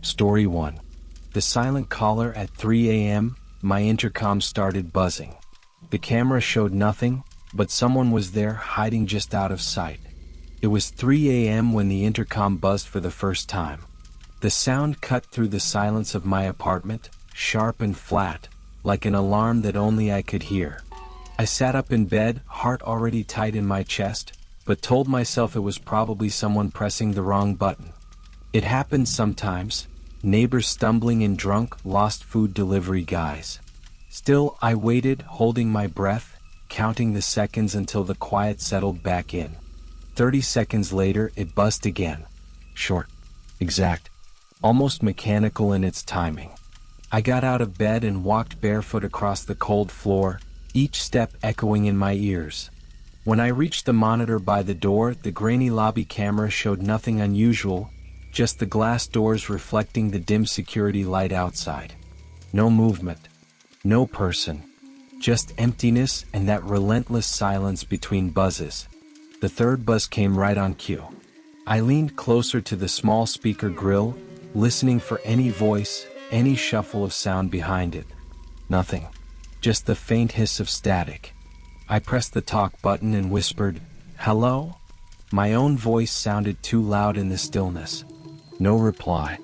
Story 1. The silent caller at 3 a.m., my intercom started buzzing. The camera showed nothing, but someone was there hiding just out of sight. It was 3 a.m. when the intercom buzzed for the first time. The sound cut through the silence of my apartment, sharp and flat, like an alarm that only I could hear. I sat up in bed, heart already tight in my chest, but told myself it was probably someone pressing the wrong button. It happened sometimes, neighbors stumbling in drunk, lost food delivery guys. Still, I waited, holding my breath, counting the seconds until the quiet settled back in. 30 seconds later, it buzzed again. Short, exact, almost mechanical in its timing. I got out of bed and walked barefoot across the cold floor, each step echoing in my ears. When I reached the monitor by the door, the grainy lobby camera showed nothing unusual, just the glass doors reflecting the dim security light outside. No movement, no person, just emptiness and that relentless silence between buzzes. The third buzz came right on cue. I leaned closer to the small speaker grill, listening for any voice, any shuffle of sound behind it. Nothing. Just the faint hiss of static. I pressed the talk button and whispered, "Hello?" My own voice sounded too loud in the stillness. No reply.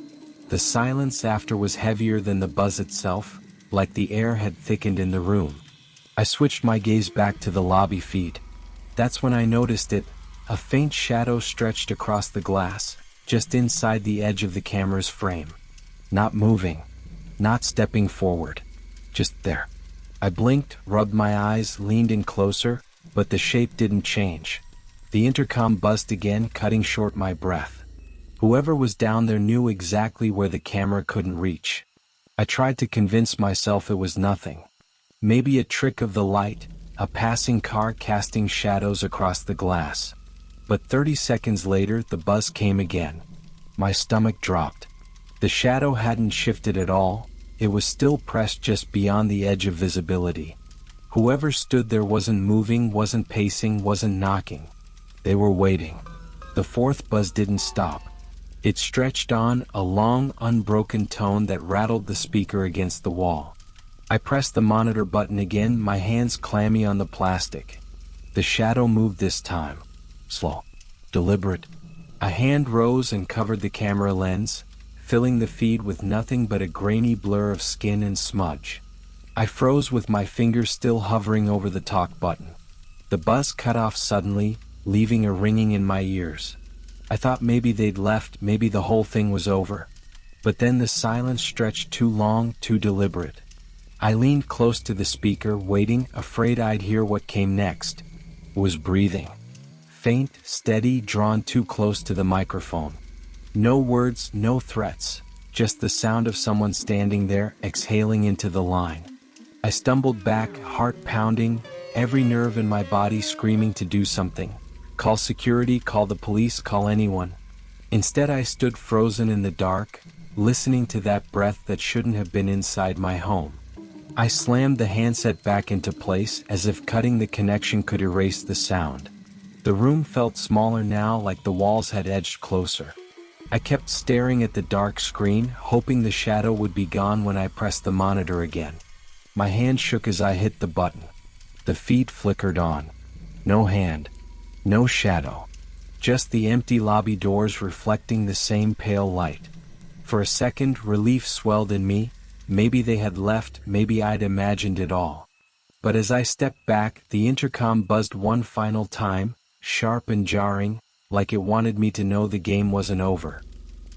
The silence after was heavier than the buzz itself, like the air had thickened in the room. I switched my gaze back to the lobby feed. That's when I noticed it, a faint shadow stretched across the glass, just inside the edge of the camera's frame. Not moving, not stepping forward, just there. I blinked, rubbed my eyes, leaned in closer, but the shape didn't change. The intercom buzzed again, cutting short my breath. Whoever was down there knew exactly where the camera couldn't reach. I tried to convince myself it was nothing. Maybe a trick of the light, a passing car casting shadows across the glass. But 30 seconds later, the buzz came again. My stomach dropped. The shadow hadn't shifted at all. It was still pressed just beyond the edge of visibility. Whoever stood there wasn't moving, wasn't pacing, wasn't knocking. They were waiting. The fourth buzz didn't stop. It stretched on, a long, unbroken tone that rattled the speaker against the wall. I pressed the monitor button again, my hands clammy on the plastic. The shadow moved this time. Slow. Deliberate. A hand rose and covered the camera lens, filling the feed with nothing but a grainy blur of skin and smudge. I froze with my fingers still hovering over the talk button. The buzz cut off suddenly, leaving a ringing in my ears. I thought maybe they'd left, maybe the whole thing was over. But then the silence stretched too long, too deliberate. I leaned close to the speaker, waiting, afraid I'd hear what came next. Was breathing. Faint, steady, drawn too close to the microphone. No words, no threats, just the sound of someone standing there, exhaling into the line. I stumbled back, heart pounding, every nerve in my body screaming to do something. Call security, call the police, call anyone. Instead, I stood frozen in the dark, listening to that breath that shouldn't have been inside my home. I slammed the handset back into place as if cutting the connection could erase the sound. The room felt smaller now, like the walls had edged closer. I kept staring at the dark screen, hoping the shadow would be gone when I pressed the monitor again. My hand shook as I hit the button. The feed flickered on. No hand. No shadow. Just the empty lobby doors reflecting the same pale light. For a second, relief swelled in me. Maybe they had left, maybe I'd imagined it all. But as I stepped back, the intercom buzzed one final time, sharp and jarring, like it wanted me to know the game wasn't over.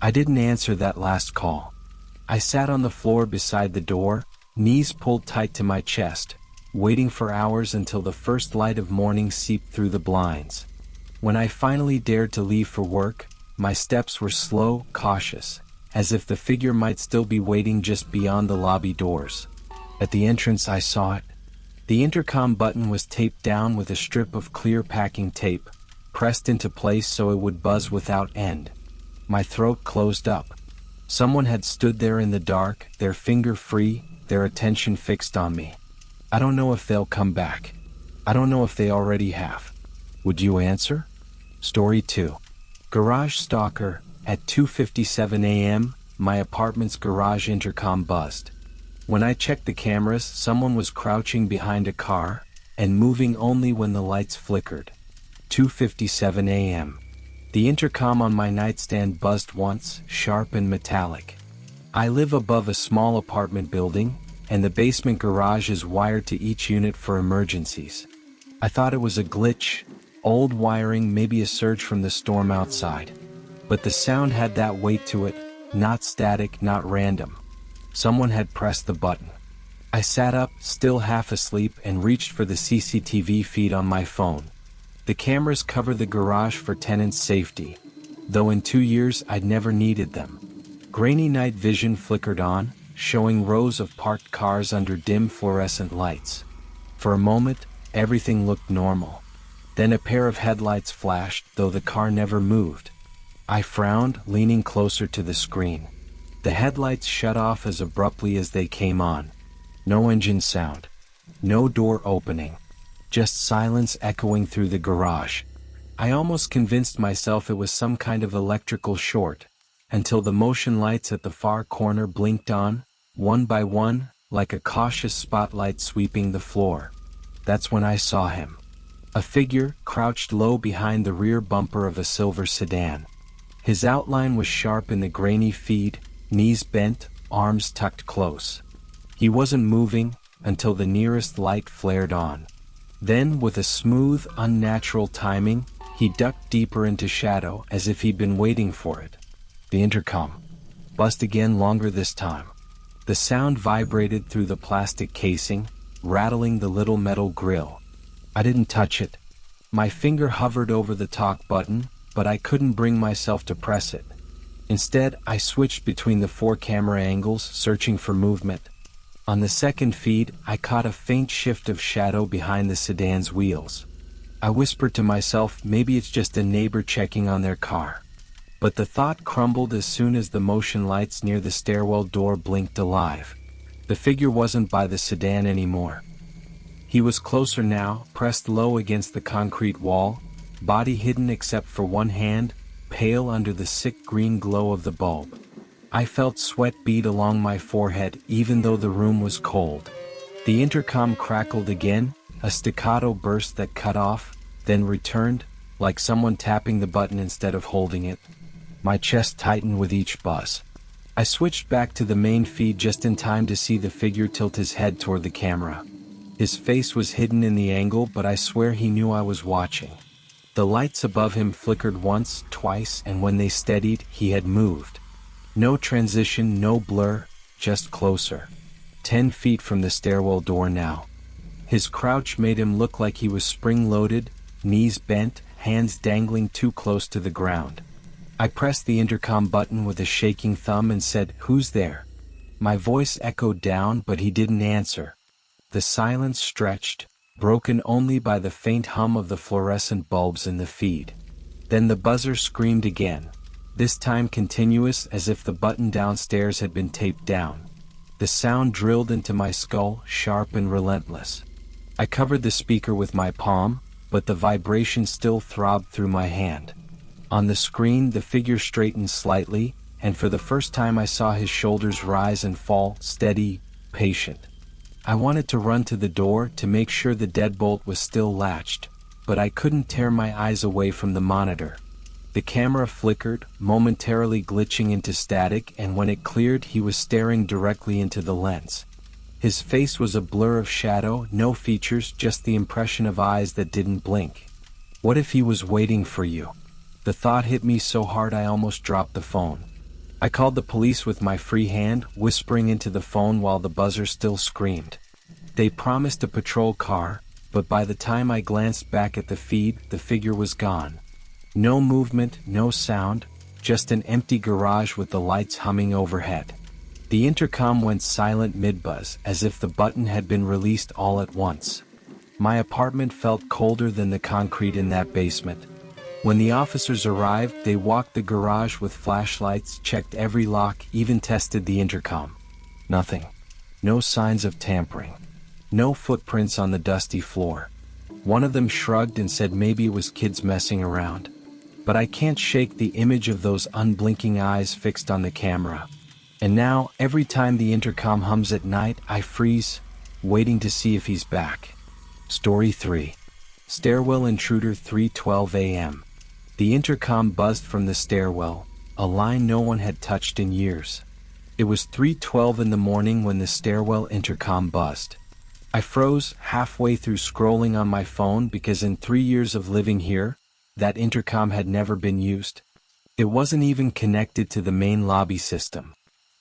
I didn't answer that last call. I sat on the floor beside the door, knees pulled tight to my chest, waiting for hours until the first light of morning seeped through the blinds. When I finally dared to leave for work, my steps were slow, cautious, as if the figure might still be waiting just beyond the lobby doors. At the entrance I saw it. The intercom button was taped down with a strip of clear packing tape, pressed into place so it would buzz without end. My throat closed up. Someone had stood there in the dark, their finger free, their attention fixed on me. I don't know if they'll come back. I don't know if they already have. Would you answer? Story 2. Garage stalker. At 2:57 a.m., my apartment's garage intercom buzzed. When I checked the cameras, someone was crouching behind a car, and moving only when the lights flickered. 2:57 a.m. The intercom on my nightstand buzzed once, sharp and metallic. I live above a small apartment building, and the basement garage is wired to each unit for emergencies. I thought it was a glitch, old wiring, maybe a surge from the storm outside. But the sound had that weight to it, not static, not random. Someone had pressed the button. I sat up, still half asleep, and reached for the CCTV feed on my phone. The cameras cover the garage for tenants' safety, though in 2 years I'd never needed them. Grainy night vision flickered on, showing rows of parked cars under dim fluorescent lights. For a moment, everything looked normal. Then a pair of headlights flashed, though the car never moved. I frowned, leaning closer to the screen. The headlights shut off as abruptly as they came on. No engine sound. No door opening. Just silence echoing through the garage. I almost convinced myself it was some kind of electrical short, until the motion lights at the far corner blinked on, one by one, like a cautious spotlight sweeping the floor. That's when I saw him. A figure, crouched low behind the rear bumper of a silver sedan. His outline was sharp in the grainy feed, knees bent, arms tucked close. He wasn't moving until the nearest light flared on. Then, with a smooth, unnatural timing, he ducked deeper into shadow as if he'd been waiting for it. The intercom buzzed again, longer this time. The sound vibrated through the plastic casing, rattling the little metal grill. I didn't touch it. My finger hovered over the talk button, but I couldn't bring myself to press it. Instead, I switched between the 4 camera angles, searching for movement. On the second feed, I caught a faint shift of shadow behind the sedan's wheels. I whispered to myself, maybe it's just a neighbor checking on their car. But the thought crumbled as soon as the motion lights near the stairwell door blinked alive. The figure wasn't by the sedan anymore. He was closer now, pressed low against the concrete wall, body hidden except for one hand, pale under the sick green glow of the bulb. I felt sweat bead along my forehead even though the room was cold. The intercom crackled again, a staccato burst that cut off, then returned, like someone tapping the button instead of holding it. My chest tightened with each buzz. I switched back to the main feed just in time to see the figure tilt his head toward the camera. His face was hidden in the angle, but I swear he knew I was watching. The lights above him flickered once, twice, and when they steadied, he had moved. No transition, no blur, just closer. 10 feet from the stairwell door now. His crouch made him look like he was spring-loaded, knees bent, hands dangling too close to the ground. I pressed the intercom button with a shaking thumb and said, "Who's there?" My voice echoed down, but he didn't answer. The silence stretched, broken only by the faint hum of the fluorescent bulbs in the feed. Then the buzzer screamed again. This time continuous, as if the button downstairs had been taped down. The sound drilled into my skull, sharp and relentless. I covered the speaker with my palm, but the vibration still throbbed through my hand. On the screen, the figure straightened slightly, and for the first time I saw his shoulders rise and fall, steady, patient. I wanted to run to the door to make sure the deadbolt was still latched, but I couldn't tear my eyes away from the monitor. The camera flickered, momentarily glitching into static, and when it cleared, he was staring directly into the lens. His face was a blur of shadow, no features, just the impression of eyes that didn't blink. What if he was waiting for you? The thought hit me so hard I almost dropped the phone. I called the police with my free hand, whispering into the phone while the buzzer still screamed. They promised a patrol car, but by the time I glanced back at the feed, the figure was gone. No movement, no sound, just an empty garage with the lights humming overhead. The intercom went silent mid-buzz, as if the button had been released all at once. My apartment felt colder than the concrete in that basement. When the officers arrived, they walked the garage with flashlights, checked every lock, even tested the intercom. Nothing. No signs of tampering. No footprints on the dusty floor. One of them shrugged and said maybe it was kids messing around. But I can't shake the image of those unblinking eyes fixed on the camera. And now, every time the intercom hums at night, I freeze, waiting to see if he's back. Story 3. Stairwell Intruder. 3:12 a.m. The intercom buzzed from the stairwell, a line no one had touched in years. It was 3:12 in the morning when the stairwell intercom buzzed. I froze halfway through scrolling on my phone because in 3 years of living here, that intercom had never been used. It wasn't even connected to the main lobby system.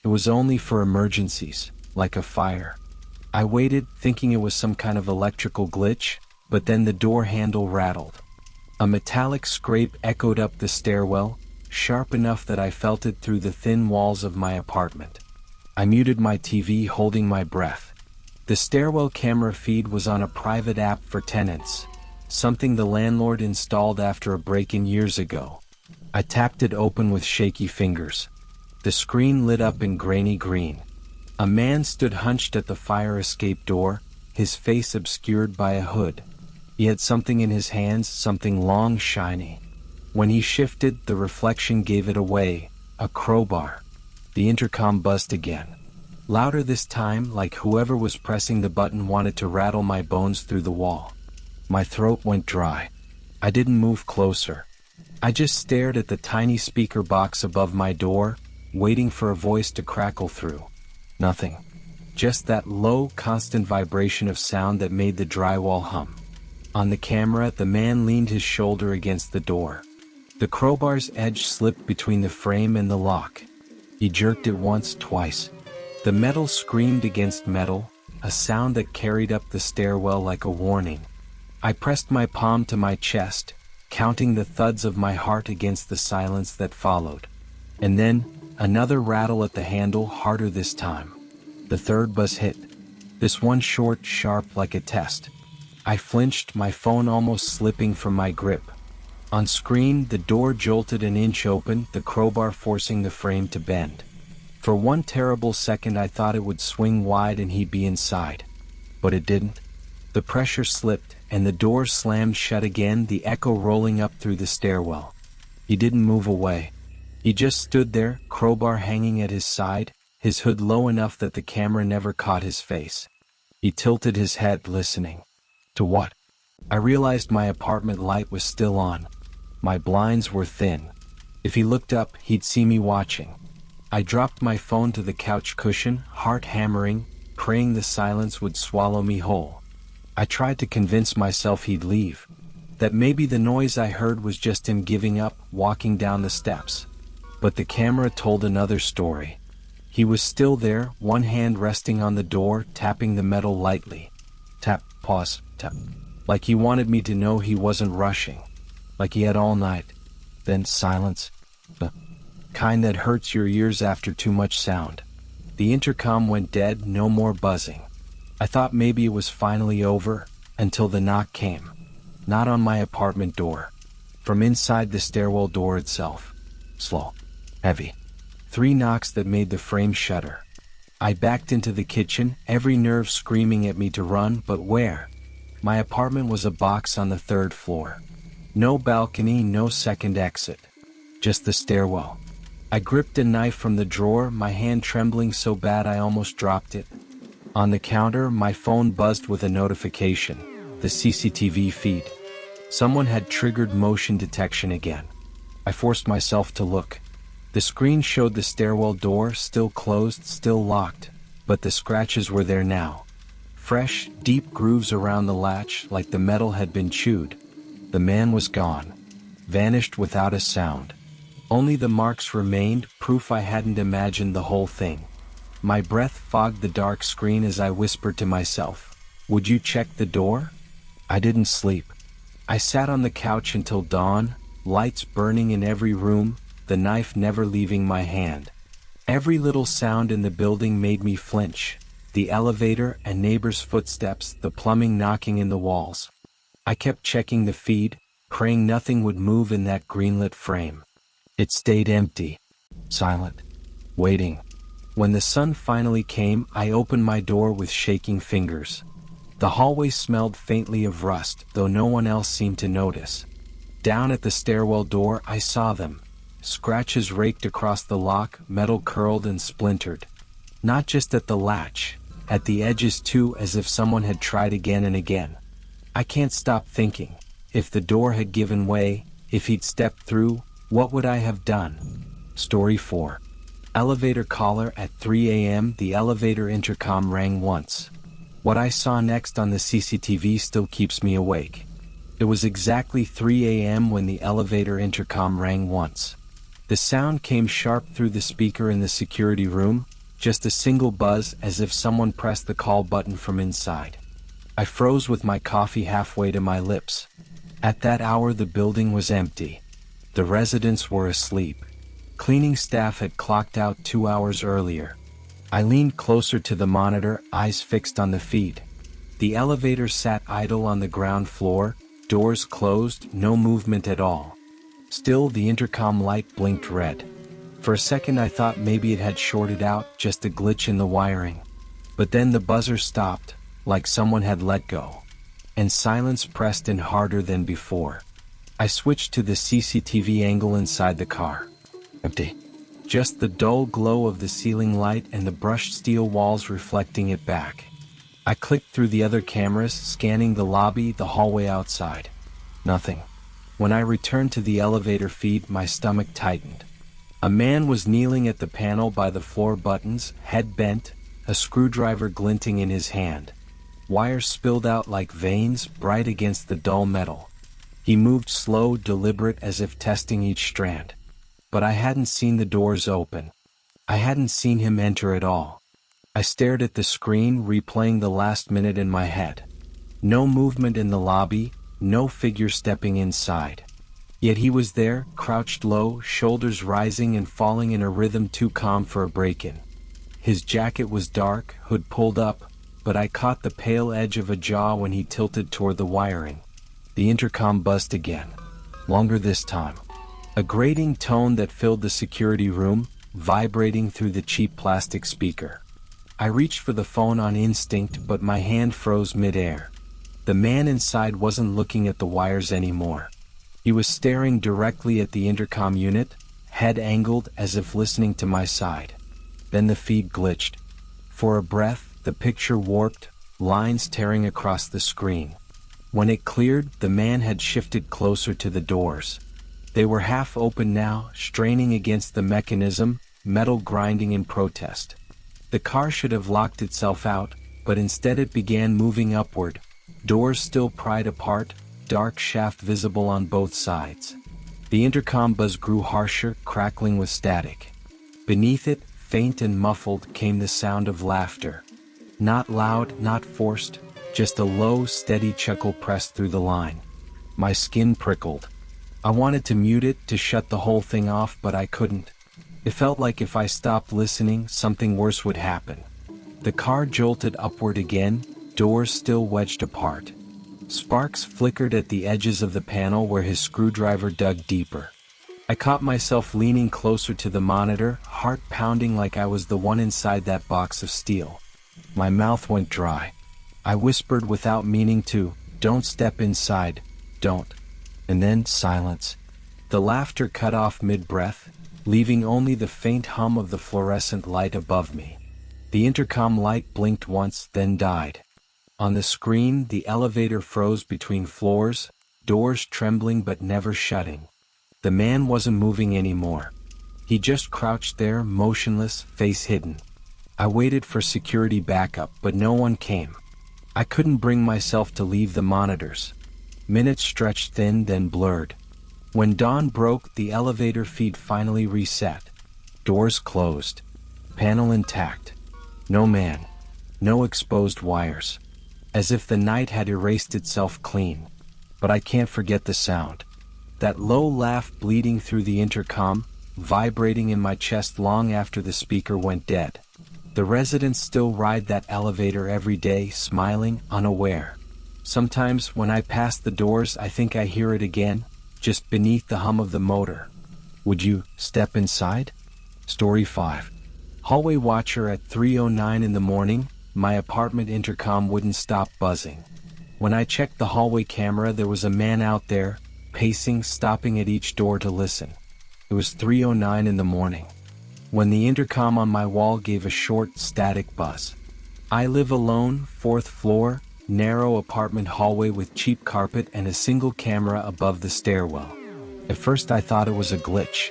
It was only for emergencies, like a fire. I waited, thinking it was some kind of electrical glitch, but then the door handle rattled. A metallic scrape echoed up the stairwell, sharp enough that I felt it through the thin walls of my apartment. I muted my TV, holding my breath. The stairwell camera feed was on a private app for tenants, something the landlord installed after a break-in years ago. I tapped it open with shaky fingers. The screen lit up in grainy green. A man stood hunched at the fire escape door, his face obscured by a hood. He had something in his hands, something long, shiny. When he shifted, the reflection gave it away, a crowbar. The intercom buzzed again. Louder this time, like whoever was pressing the button wanted to rattle my bones through the wall. My throat went dry. I didn't move closer. I just stared at the tiny speaker box above my door, waiting for a voice to crackle through. Nothing. Just that low, constant vibration of sound that made the drywall hum. On the camera, the man leaned his shoulder against the door. The crowbar's edge slipped between the frame and the lock. He jerked it once, twice. The metal screamed against metal, a sound that carried up the stairwell like a warning. I pressed my palm to my chest, counting the thuds of my heart against the silence that followed. And then, another rattle at the handle, harder this time. The third buzz hit. This one short, sharp like a test. I flinched, my phone almost slipping from my grip. On screen, the door jolted an inch open, the crowbar forcing the frame to bend. For one terrible second I thought it would swing wide and he'd be inside. But it didn't. The pressure slipped, and the door slammed shut again, the echo rolling up through the stairwell. He didn't move away. He just stood there, crowbar hanging at his side, his hood low enough that the camera never caught his face. He tilted his head, listening. To what? I realized my apartment light was still on. My blinds were thin. If he looked up, he'd see me watching. I dropped my phone to the couch cushion, heart hammering, praying the silence would swallow me whole. I tried to convince myself he'd leave, that maybe the noise I heard was just him giving up, walking down the steps. But the camera told another story. He was still there, one hand resting on the door, tapping the metal lightly. Tap, pause, tap. Like he wanted me to know he wasn't rushing. Like he had all night. Then silence. The kind that hurts your ears after too much sound. The intercom went dead, no more buzzing. I thought maybe it was finally over, until the knock came. Not on my apartment door. From inside the stairwell door itself. Slow. Heavy. 3 knocks that made the frame shudder. I backed into the kitchen, every nerve screaming at me to run, but where? My apartment was a box on the 3rd floor. No balcony, no second exit. Just the stairwell. I gripped a knife from the drawer, my hand trembling so bad I almost dropped it. On the counter, my phone buzzed with a notification. The CCTV feed. Someone had triggered motion detection again. I forced myself to look. The screen showed the stairwell door, still closed, still locked, but the scratches were there now. Fresh, deep grooves around the latch, like the metal had been chewed. The man was gone. Vanished without a sound. Only the marks remained, proof I hadn't imagined the whole thing. My breath fogged the dark screen as I whispered to myself, "Would you check the door?" I didn't sleep. I sat on the couch until dawn, lights burning in every room, the knife never leaving my hand. Every little sound in the building made me flinch. The elevator and neighbors' footsteps, the plumbing knocking in the walls. I kept checking the feed, praying nothing would move in that greenlit frame. It stayed empty, silent, waiting. When the sun finally came, I opened my door with shaking fingers. The hallway smelled faintly of rust, though no one else seemed to notice. Down at the stairwell door, I saw them. Scratches raked across the lock, metal curled and splintered. Not just at the latch, at the edges too, as if someone had tried again and again. I can't stop thinking, if the door had given way, if he'd stepped through, what would I have done? Story 4. Elevator caller at 3 a.m. The elevator intercom rang once. What I saw next on the CCTV still keeps me awake. It was exactly 3 a.m. when the elevator intercom rang once. The sound came sharp through the speaker in the security room, just a single buzz, as if someone pressed the call button from inside. I froze with my coffee halfway to my lips. At that hour the building was empty. The residents were asleep. Cleaning staff had clocked out 2 hours earlier. I leaned closer to the monitor, eyes fixed on the feed. The elevator sat idle on the ground floor, doors closed, no movement at all. Still, the intercom light blinked red. For a second I thought maybe it had shorted out, just a glitch in the wiring. But then the buzzer stopped, like someone had let go. And silence pressed in harder than before. I switched to the CCTV angle inside the car. Empty. Just the dull glow of the ceiling light and the brushed steel walls reflecting it back. I clicked through the other cameras, scanning the lobby, the hallway outside. Nothing. When I returned to the elevator feed, my stomach tightened. A man was kneeling at the panel by the floor buttons, head bent, a screwdriver glinting in his hand. Wires spilled out like veins, bright against the dull metal. He moved slow, deliberate, as if testing each strand. But I hadn't seen the doors open. I hadn't seen him enter at all. I stared at the screen, replaying the last minute in my head. No movement in the lobby, no figure stepping inside. Yet he was there, crouched low, shoulders rising and falling in a rhythm too calm for a break-in. His jacket was dark, hood pulled up, but I caught the pale edge of a jaw when he tilted toward the wiring. The intercom buzzed again. Longer this time. A grating tone that filled the security room, vibrating through the cheap plastic speaker. I reached for the phone on instinct, but my hand froze mid-air. The man inside wasn't looking at the wires anymore. He was staring directly at the intercom unit, head angled as if listening to my side. Then the feed glitched. For a breath, the picture warped, lines tearing across the screen. When it cleared, the man had shifted closer to the doors. They were half open now, straining against the mechanism, metal grinding in protest. The car should have locked itself out, but instead it began moving upward, doors still pried apart, dark shaft visible on both sides. The intercom buzz grew harsher, crackling with static. Beneath it, faint and muffled, came the sound of laughter. Not loud, not forced, just a low, steady chuckle pressed through the line. My skin prickled. I wanted to mute it, to shut the whole thing off, but I couldn't. It felt like if I stopped listening, something worse would happen. The car jolted upward again, doors still wedged apart. Sparks flickered at the edges of the panel where his screwdriver dug deeper. I caught myself leaning closer to the monitor, heart pounding like I was the one inside that box of steel. My mouth went dry. I whispered without meaning to, "Don't step inside, don't." And then silence. The laughter cut off mid-breath, leaving only the faint hum of the fluorescent light above me. The intercom light blinked once, then died. On the screen, the elevator froze between floors, doors trembling but never shutting. The man wasn't moving anymore. He just crouched there, motionless, face hidden. I waited for security backup, but no one came. I couldn't bring myself to leave the monitors. Minutes stretched thin, then blurred. When dawn broke, the elevator feed finally reset. Doors closed. Panel intact. No man. No exposed wires. As if the night had erased itself clean. But I can't forget the sound. That low laugh bleeding through the intercom, vibrating in my chest long after the speaker went dead. The residents still ride that elevator every day, smiling, unaware. Sometimes, when I pass the doors, I think I hear it again, just beneath the hum of the motor. Would you step inside? Story 5. Hallway watcher at 3:09 in the morning, my apartment intercom wouldn't stop buzzing. When I checked the hallway camera, there was a man out there, pacing, stopping at each door to listen. It was 3:09 in the morning, when the intercom on my wall gave a short, static buzz. I live alone, 4th floor, narrow apartment hallway with cheap carpet and a single camera above the stairwell. At first I thought it was a glitch.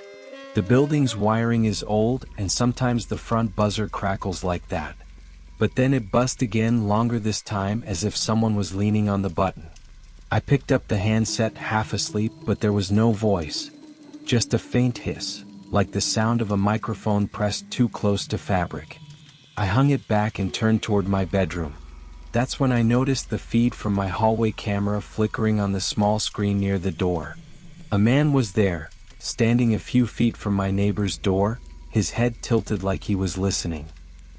The building's wiring is old and sometimes the front buzzer crackles like that. But then it buzzed again, longer this time, as if someone was leaning on the button. I picked up the handset, half asleep, but there was no voice. Just a faint hiss, like the sound of a microphone pressed too close to fabric. I hung it back and turned toward my bedroom. That's when I noticed the feed from my hallway camera flickering on the small screen near the door. A man was there, standing a few feet from my neighbor's door, his head tilted like he was listening.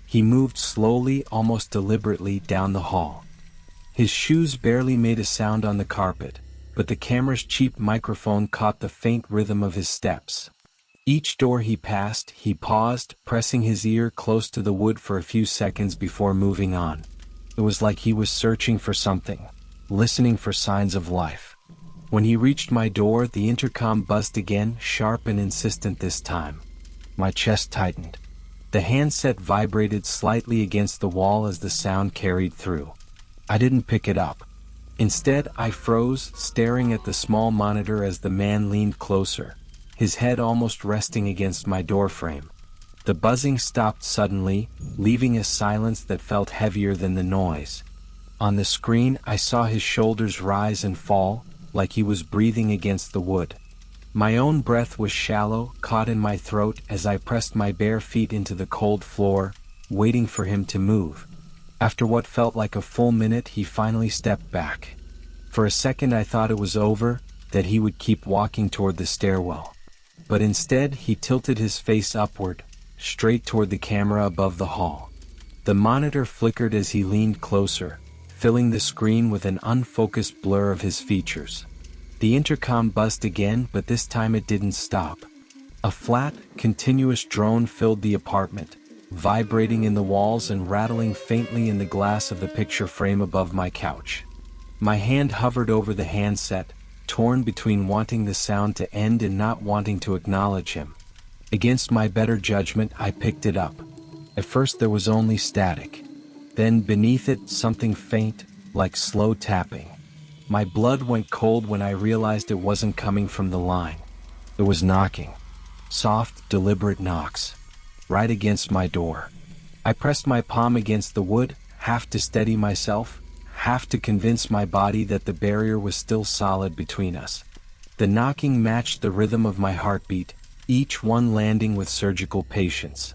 He moved slowly, almost deliberately, down the hall. His shoes barely made a sound on the carpet, but the camera's cheap microphone caught the faint rhythm of his steps. Each door he passed, he paused, pressing his ear close to the wood for a few seconds before moving on. It was like he was searching for something, listening for signs of life. When he reached my door, the intercom buzzed again, sharp and insistent this time. My chest tightened. The handset vibrated slightly against the wall as the sound carried through. I didn't pick it up. Instead, I froze, staring at the small monitor as the man leaned closer, his head almost resting against my doorframe. The buzzing stopped suddenly, leaving a silence that felt heavier than the noise. On the screen, I saw his shoulders rise and fall, like he was breathing against the wood. My own breath was shallow, caught in my throat as I pressed my bare feet into the cold floor, waiting for him to move. After what felt like a full minute, he finally stepped back. For a second I thought it was over, that he would keep walking toward the stairwell. But instead, he tilted his face upward, straight toward the camera above the hall. The monitor flickered as he leaned closer, filling the screen with an unfocused blur of his features. The intercom buzzed again, but this time it didn't stop. A flat, continuous drone filled the apartment, vibrating in the walls and rattling faintly in the glass of the picture frame above my couch. My hand hovered over the handset, torn between wanting the sound to end and not wanting to acknowledge him. Against my better judgment, I picked it up. At first there was only static. Then beneath it, something faint, like slow tapping. My blood went cold when I realized it wasn't coming from the line. It was knocking. Soft, deliberate knocks. Right against my door. I pressed my palm against the wood, half to steady myself, half to convince my body that the barrier was still solid between us. The knocking matched the rhythm of my heartbeat, each one landing with surgical patience.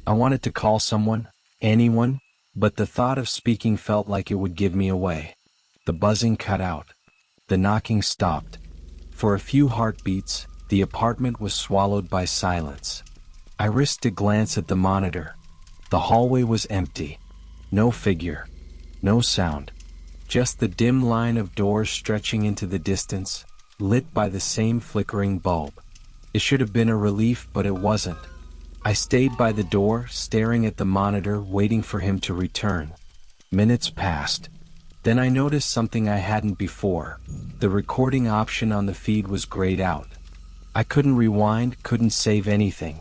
I wanted to call someone, anyone, but the thought of speaking felt like it would give me away. The buzzing cut out. The knocking stopped. For a few heartbeats, the apartment was swallowed by silence. I risked a glance at the monitor. The hallway was empty. No figure. No sound. Just the dim line of doors stretching into the distance, lit by the same flickering bulb. It should have been a relief, but it wasn't. I stayed by the door, staring at the monitor, waiting for him to return. Minutes passed. Then I noticed something I hadn't before. The recording option on the feed was grayed out. I couldn't rewind, couldn't save anything.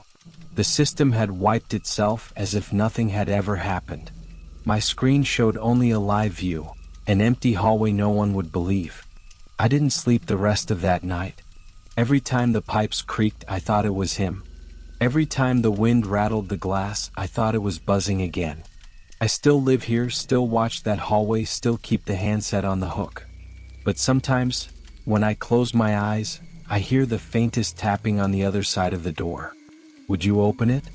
The system had wiped itself as if nothing had ever happened. My screen showed only a live view, an empty hallway no one would believe. I didn't sleep the rest of that night. Every time the pipes creaked, I thought it was him. Every time the wind rattled the glass, I thought it was buzzing again. I still live here, still watch that hallway, still keep the handset on the hook. But sometimes, when I close my eyes, I hear the faintest tapping on the other side of the door. Would you open it?